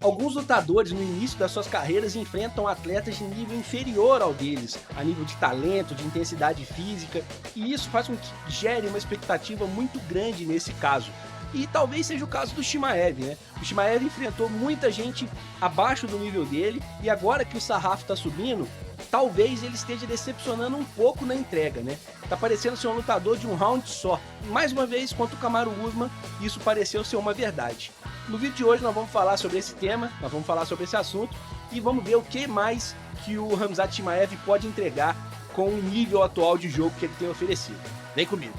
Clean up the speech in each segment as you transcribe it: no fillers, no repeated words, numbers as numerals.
Alguns lutadores no início das suas carreiras enfrentam atletas de nível inferior ao deles, a nível de talento, de intensidade física, e isso faz com que gere uma expectativa muito grande nesse caso. E talvez seja o caso do Chimaev, né? O Chimaev enfrentou muita gente abaixo do nível dele, e agora que o sarrafo tá subindo, talvez ele esteja decepcionando um pouco na entrega, né? Tá parecendo ser um lutador de um round só. Mais uma vez, contra o Kamaru Usman, isso pareceu ser uma verdade. No vídeo de hoje nós vamos falar sobre esse tema, nós vamos falar sobre esse assunto e vamos ver o que mais que o Khamzat Chimaev pode entregar com o nível atual de jogo que ele tem oferecido. Vem comigo!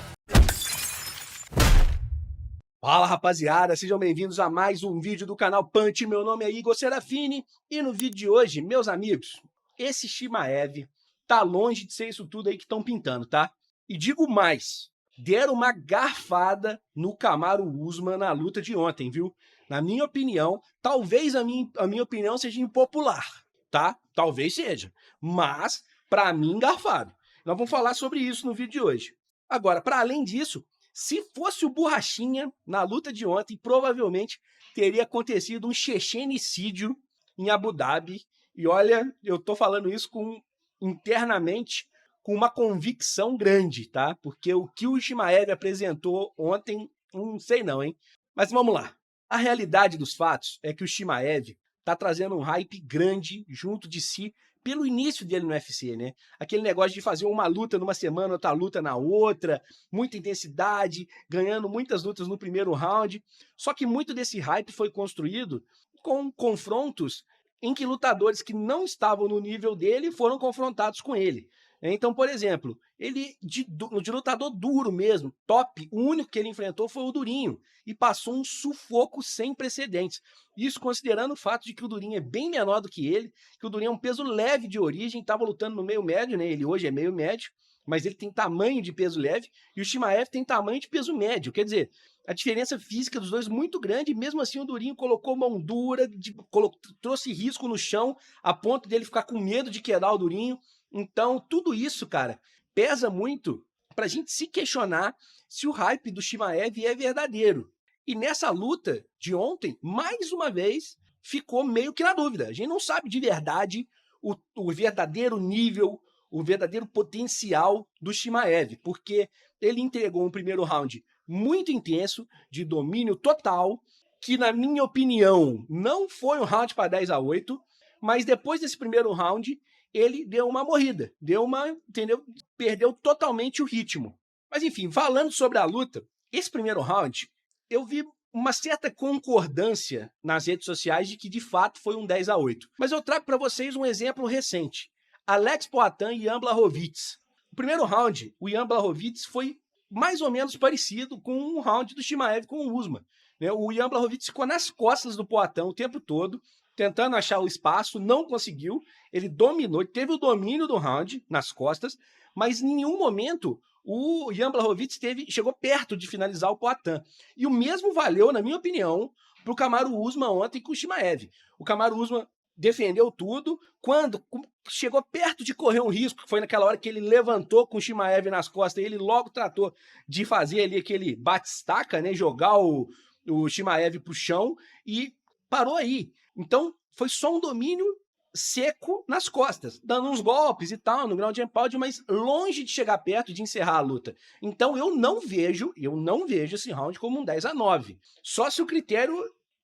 Fala rapaziada, sejam bem-vindos a mais um vídeo do canal Punch. Meu nome é Igor Serafini e no vídeo de hoje, meus amigos, esse Chimaev tá longe de ser isso tudo aí que estão pintando, tá? E digo mais, deram uma garfada no Kamaru Usman na luta de ontem, viu? Na minha opinião, talvez a minha opinião seja impopular, tá? Talvez seja, mas pra mim garfado. Nós vamos falar sobre isso no vídeo de hoje. Agora, para além disso, se fosse o Borrachinha na luta de ontem, provavelmente teria acontecido um chechenicídio em Abu Dhabi. E olha, eu tô falando isso internamente com uma convicção grande, tá? Porque o que o Chimaev apresentou ontem, não sei não, hein? Mas vamos lá. A realidade dos fatos é que o Chimaev tá trazendo um hype grande junto de si pelo início dele no UFC, né? Aquele negócio de fazer uma luta numa semana, outra luta na outra, muita intensidade, ganhando muitas lutas no primeiro round. Só que muito desse hype foi construído com confrontos em que lutadores que não estavam no nível dele foram confrontados com ele. Então, por exemplo, ele de lutador duro mesmo, top, o único que ele enfrentou foi o Durinho e passou um sufoco sem precedentes. Isso considerando o fato de que o Durinho é bem menor do que ele, que o Durinho é um peso leve de origem, estava lutando no meio médio, né? Ele hoje é meio médio, mas ele tem tamanho de peso leve e o Chimaev tem tamanho de peso médio. Quer dizer, a diferença física dos dois é muito grande, e mesmo assim o Durinho colocou mão dura, trouxe risco no chão, a ponto dele ficar com medo de quedar o Durinho. Então, tudo isso, cara, pesa muito pra gente se questionar se o hype do Chimaev é verdadeiro. E nessa luta de ontem, mais uma vez, ficou meio que na dúvida. A gente não sabe de verdade o verdadeiro nível, o verdadeiro potencial do Chimaev, porque ele entregou um primeiro round muito intenso, de domínio total, que na minha opinião não foi um round para 10-8, mas depois desse primeiro round ele deu uma morrida, entendeu? Perdeu totalmente o ritmo. Mas enfim, falando sobre a luta, esse primeiro round, eu vi uma certa concordância nas redes sociais de que de fato foi um 10-8. Mas eu trago para vocês um exemplo recente. Alex Poatan e Jan Blachowicz. O primeiro round, o Jan Blachowicz foi mais ou menos parecido com um round do Chimaev com o Usman. O Jan Blachowicz ficou nas costas do Poatan o tempo todo, tentando achar o espaço, não conseguiu, ele dominou, teve o domínio do round nas costas, mas em nenhum momento o Jan Blachowicz chegou perto de finalizar o Poatan. E o mesmo valeu, na minha opinião, para o Kamaru Usman ontem com o Chimaev. O Kamaru Usman defendeu tudo, quando chegou perto de correr um risco, que foi naquela hora que ele levantou com o Chimaev nas costas, e ele logo tratou de fazer ali aquele bate-estaca, né, jogar o Chimaev pro chão, e parou aí. Então, foi só um domínio seco nas costas, dando uns golpes e tal, no ground and pound, mas longe de chegar perto de encerrar a luta. Então, eu não vejo esse round como um 10-9. Só se o critério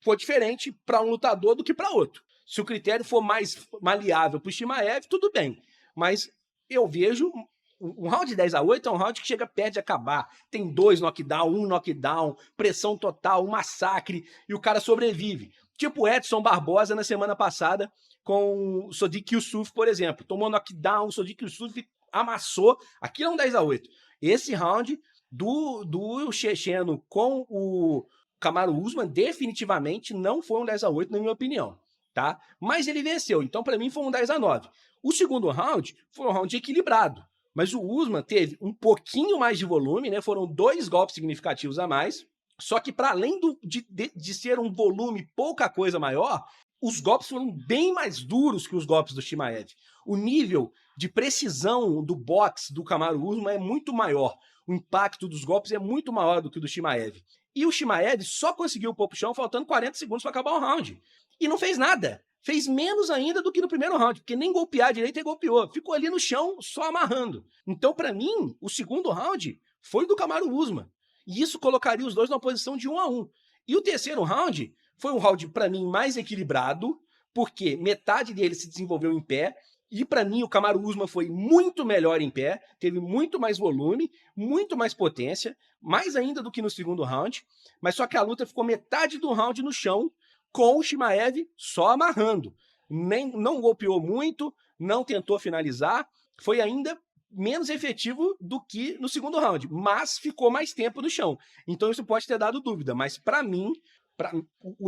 for diferente para um lutador do que para outro. Se o critério for mais maleável para o Chimaev, tudo bem. Mas eu vejo um round 10-8 é um round que chega perto de acabar. Tem 2 knockdown, 1 knockdown, pressão total, um massacre, e o cara sobrevive. Tipo o Edson Barbosa na semana passada com o Sodiq Yusuff, por exemplo. Tomou knockdown, o Sodiq Yusuff amassou. Aquilo é um 10-8. Esse round do checheno com o Kamaru Usman definitivamente não foi um 10-8, na minha opinião. Tá? Mas ele venceu, então para mim foi um 10-9. O segundo round foi um round equilibrado, mas o Usman teve um pouquinho mais de volume, né? Foram 2 golpes significativos a mais, só que para além de ser um volume pouca coisa maior, os golpes foram bem mais duros que os golpes do Chimaev. O nível de precisão do boxe do Kamaru Usman é muito maior, o impacto dos golpes é muito maior do que o do Chimaev. E o Chimaev só conseguiu pôr pro chão faltando 40 segundos para acabar o round. e não fez nada. Fez menos ainda do que no primeiro round, porque nem golpear direito ele golpeou. Ficou ali no chão só amarrando. Então, para mim, o segundo round foi do Kamaru Usman. E isso colocaria os dois numa posição de 1-1. E o terceiro round foi um round, para mim, mais equilibrado, porque metade dele se desenvolveu em pé, e para mim o Kamaru Usman foi muito melhor em pé, teve muito mais volume, muito mais potência, mais ainda do que no segundo round, mas só que a luta ficou metade do round no chão, com o Chimaev só amarrando. Não golpeou muito, não tentou finalizar, foi ainda menos efetivo do que no segundo round, mas ficou mais tempo no chão. Então isso pode ter dado dúvida, mas para mim,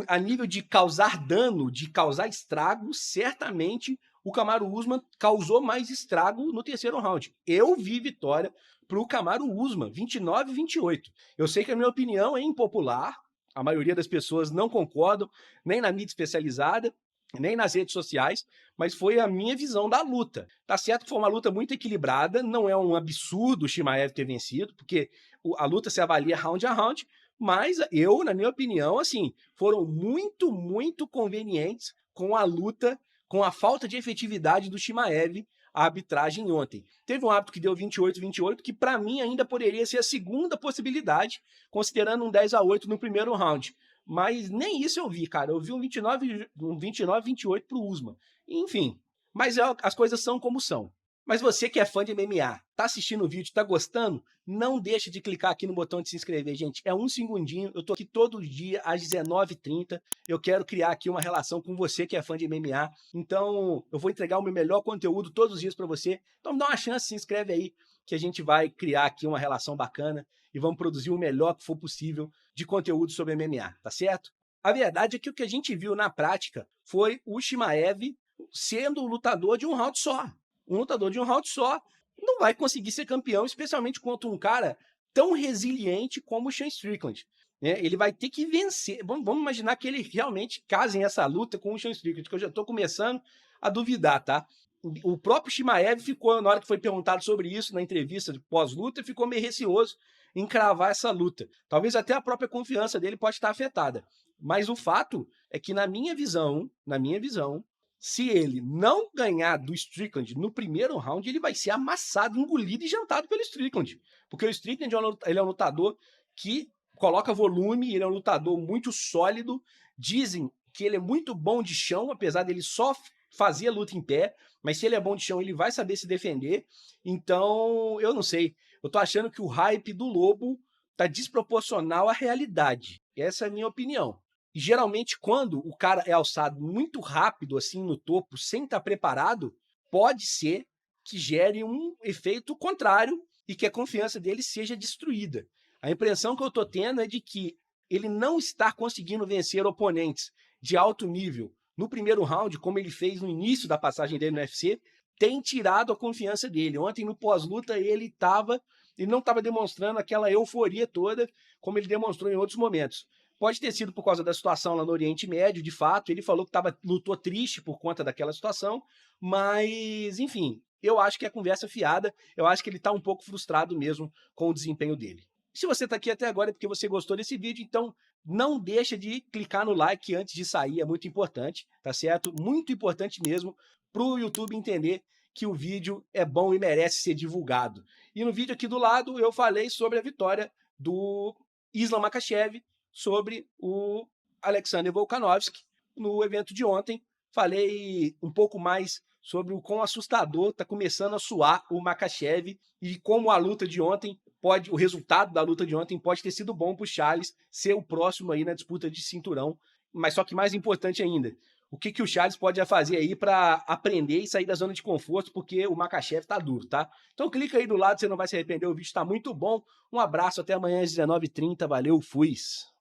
a nível de causar dano, de causar estrago, certamente o Kamaru Usman causou mais estrago no terceiro round. Eu vi vitória para o Kamaru Usman, 29-28. Eu sei que a minha opinião é impopular, a maioria das pessoas não concordam, nem na mídia especializada, nem nas redes sociais, mas foi a minha visão da luta. Tá certo que foi uma luta muito equilibrada, não é um absurdo o Chimaev ter vencido, porque a luta se avalia round a round, mas eu, na minha opinião, assim, foram muito convenientes com a luta, com a falta de efetividade do Chimaev, a arbitragem ontem. Teve um árbitro que deu 28-28, que para mim ainda poderia ser a segunda possibilidade, considerando um 10-8 no primeiro round. Mas nem isso eu vi, cara. Eu vi um 29-28 pro Usman. Enfim, mas as coisas são como são. Mas você que é fã de MMA, tá assistindo o vídeo, tá gostando? Não deixe de clicar aqui no botão de se inscrever, gente. É um segundinho, eu tô aqui todo dia às 19h30. Eu quero criar aqui uma relação com você que é fã de MMA. Então, eu vou entregar o meu melhor conteúdo todos os dias para você. Então, me dá uma chance, se inscreve aí, que a gente vai criar aqui uma relação bacana e vamos produzir o melhor que for possível de conteúdo sobre MMA, tá certo? A verdade é que o que a gente viu na prática foi o Chimaev sendo o lutador de um round só. Um lutador de um round só não vai conseguir ser campeão, especialmente contra um cara tão resiliente como o Sean Strickland. Né? Ele vai ter que vencer. Vamos imaginar que ele realmente casem essa luta com o Sean Strickland, que eu já estou começando a duvidar, tá? O próprio Chimaev ficou, na hora que foi perguntado sobre isso na entrevista de pós-luta, ficou meio receoso em cravar essa luta. Talvez até a própria confiança dele pode estar afetada. Mas o fato é que, na minha visão, se ele não ganhar do Strickland no primeiro round, ele vai ser amassado, engolido e jantado pelo Strickland. Porque o Strickland ele é um lutador que coloca volume, ele é um lutador muito sólido. Dizem que ele é muito bom de chão, apesar dele só fazer a luta em pé, mas se ele é bom de chão, ele vai saber se defender. Então, eu não sei. Eu tô achando que o hype do Lobo tá desproporcional à realidade. Essa é a minha opinião. E geralmente, quando o cara é alçado muito rápido, assim, no topo, sem estar preparado, pode ser que gere um efeito contrário e que a confiança dele seja destruída. A impressão que eu tô tendo é de que ele não está conseguindo vencer oponentes de alto nível no primeiro round, como ele fez no início da passagem dele no UFC, tem tirado a confiança dele. Ontem, no pós-luta, ele não estava demonstrando aquela euforia toda como ele demonstrou em outros momentos. Pode ter sido por causa da situação lá no Oriente Médio, de fato. Ele falou que lutou triste por conta daquela situação, mas, enfim, eu acho que é conversa fiada. Eu acho que ele está um pouco frustrado mesmo com o desempenho dele. Se você está aqui até agora é porque você gostou desse vídeo, então não deixa de clicar no like antes de sair, é muito importante, tá certo? Muito importante mesmo para o YouTube entender que o vídeo é bom e merece ser divulgado. E no vídeo aqui do lado eu falei sobre a vitória do Islam Makhachev sobre o Alexander Volkanovski no evento de ontem. Falei um pouco mais sobre o quão assustador está começando a soar o Makhachev e como a luta de ontem o resultado da luta de ontem pode ter sido bom para o Charles ser o próximo aí na disputa de cinturão. Mas só que mais importante ainda, o que o Charles pode fazer aí para aprender e sair da zona de conforto, porque o Makhachev tá duro, tá? Então clica aí do lado, você não vai se arrepender, o vídeo está muito bom. Um abraço, até amanhã às 19h30, valeu, fui!